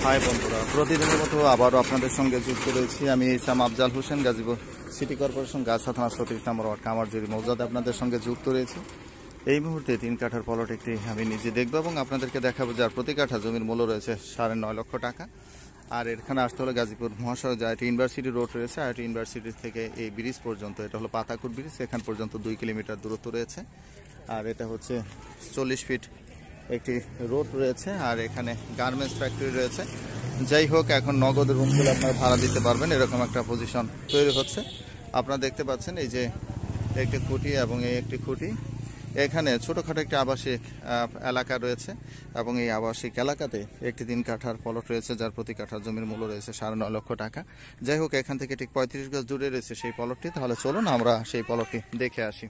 High বন্ধুরা, প্রতিদিনের মতো আবারও আপনাদের সঙ্গে যুক্ত রয়েছি। আমি ইসাম আফজাল হোসেন, গাজীপুর সিটি কর্পোরেশন গাছা থানা ৩৬ নম্বর ওয়ার্ড কামারজুরি মৌজাতে আপনাদের সঙ্গে যুক্ত রয়েছি। এই মুহূর্তে ৩ কাঠার প্লট একটি আমি নিজে দেখব এবং আপনাদেরকে দেখাবো, যার প্রতি কাঠা জমির মূল্য রয়েছে ৯.৫ লক্ষ টাকা। আর এখানে আসতে হলে গাজীপুর মহাসড়ক আইআইটি ইউনিভার্সিটি রোড রয়েছে। আইআইটি ইউনিভার্সিটি থেকে এই ব্রিজ পর্যন্ত, এটা হলো পাতাকুট ব্রিজ, এখান পর্যন্ত ২ কিলোমিটার দূরত্ব রয়েছে। আর এটা হচ্ছে ৪০ ফিট একটি রোড রয়েছে। আর এখানে গার্মেন্টস ফ্যাক্টরি রয়েছে। যাই হোক, এখন নগদ রুমগুলো আপনারা ভাড়া দিতে পারবেন, এরকম একটা পজিশন তৈরি হচ্ছে। আপনারা দেখতে পাচ্ছেন এই যে একটি খুঁটি এবং এই একটি খুঁটি, এখানে ছোটোখাটো একটি আবাসিক এলাকা রয়েছে এবং এই আবাসিক এলাকাতে একটি ৩ কাঠার প্লট রয়েছে, যার প্রতি কাঠার জমির মূল্য রয়েছে ৯.৫ লক্ষ টাকা। যাই হোক, এখান থেকে ঠিক ৩৫ গজ দূরে রয়েছে সেই প্লটটি। তাহলে চলুন আমরা সেই প্লটটি দেখে আসি।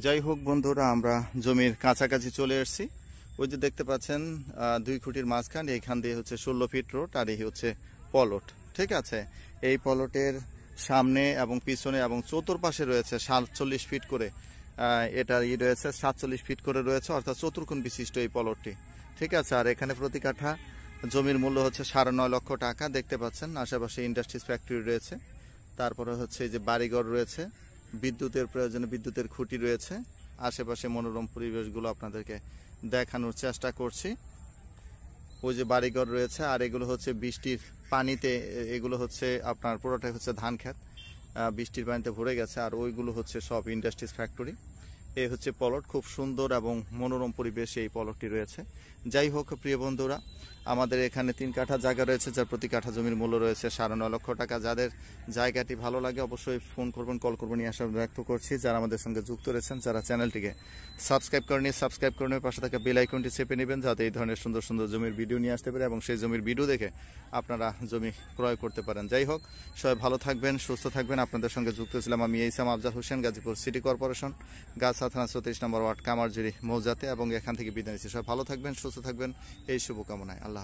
যাই হোক বন্ধুরা, আমরা জমির কাছাকাছি চলে এসেছি। ওই যে দেখতে পাচ্ছেন ২ খুঁটির মাঝখান, এইখান দিয়ে হচ্ছে ১৬ ফিট রোড, আর এই হচ্ছে প্লট। ঠিক আছে, এই প্লটের সামনে এবং পিছনে এবং চতুর্পাশে রয়েছে ৪৭ ফিট করে, এটা রয়েছে ৪৭ ফিট করে রয়েছে, অর্থাৎ চতুর্কোণ বিশিষ্ট এই প্লটটি। ঠিক আছে, আর এখানে প্রতি কাঠা জমির মূল্য হচ্ছে ৯.৫ লক্ষ টাকা। দেখতে পাচ্ছেন আশেপাশে ইন্ডাস্ট্রিজ ফ্যাক্টরি রয়েছে, তারপরে হচ্ছে এই যে বাড়িঘর রয়েছে, বিদ্যুতের প্রয়োজনে বিদ্যুতের খুঁটি রয়েছে। আশেপাশে মনোরম পরিবেশগুলো আপনাদেরকে দেখানোর চেষ্টা করছি। ওই যে বাড়িঘর রয়েছে, আর এগুলো হচ্ছে বৃষ্টির পানিতে, এগুলো হচ্ছে আপনার পুরোটাই হচ্ছে ধান ক্ষেত, বৃষ্টির পানিতে ভরে গেছে। আর ওইগুলো হচ্ছে সব ইন্ডাস্ট্রিজ ফ্যাক্টরি। এই হচ্ছে প্লট, খুব সুন্দর এবং মনোরম পরিবেশে এই প্লটটি রয়েছে। যাই হোক প্রিয় বন্ধুরা, আমাদের এখানে ৩ কাঠা জায়গা রয়েছে, যার প্রতি কাঠা জমির মূল্য রয়েছে ৯.৫ লক্ষ টাকা। যাদের জায়গাটি ভালো লাগে অবশ্যই ফোন করবেন, কল করবেন, এই আশা ব্যক্ত করছি। যারা আমাদের সঙ্গে যুক্ত রয়েছেন, যারা চ্যানেলটিকে সাবস্ক্রাইব করেনি, সাবস্ক্রাইব করে পাশে থাকা বেল আইকনটি চেপে নেবেন, যাতে এই ধরনের সুন্দর সুন্দর জমির ভিডিও নিয়ে আসতে পারে এবং সেই জমির ভিডিও দেখে আপনারা জমি ক্রয় করতে পারেন। যাই হোক, সবাই ভালো থাকবেন, সুস্থ থাকবেন। আপনাদের সঙ্গে যুক্ত ছিলাম আমি ইসাম আফজাল হোসেন, গাজীপুর সিটি কর্পোরেশন গাছা থানা ৩৬ নম্বর ওয়ার্ড কামারজুরি মৌজাতে, এবং এখান থেকে বিদায় নিচ্ছি। সবাই ভালো থাকবেন, সুস্থ থাকবেন, এই শুভকামনায়। আল্লাহ।